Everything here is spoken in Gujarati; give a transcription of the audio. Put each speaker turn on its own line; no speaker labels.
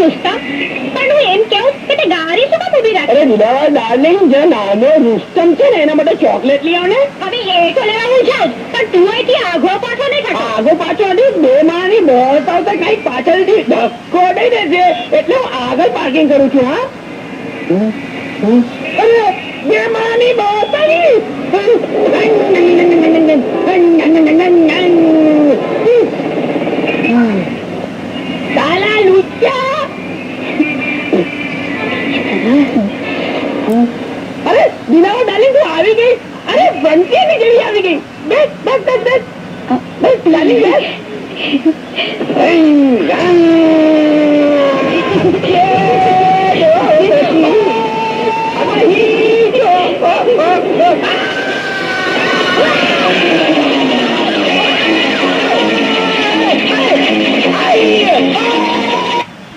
રુસ્તમ, પણ હું એમ કહું કે તે ગાડી શું કામ ઊભી રાખી?
અરે દિલાવર ડાર્લિંગ, જે નાનો રુસ્તમ છે ને એના માટે ચોકલેટ લઈ આવ ને.
હવે એ તો લેવા હું જાઉં, પણ તું અહીંથી આગો પાછો નહીં થતો.
આગો પાછો નથી, બે માળની બસ આવતા કઈક પાછળથી ધક્કો દઈ દેજે એટલે હું આગળ પાર્કિંગ કરું છું. હા, અરે બે માળની બસ આવી. સાલા લુચ્ચા. અરે દિલાવર ડાર્લિંગ, તું આવી ગઈ. અરે બંટી ની જેવી આવી ગઈ. બેસ બેસ બેસ બેસ બેસ ડાર્લિંગ બેસ.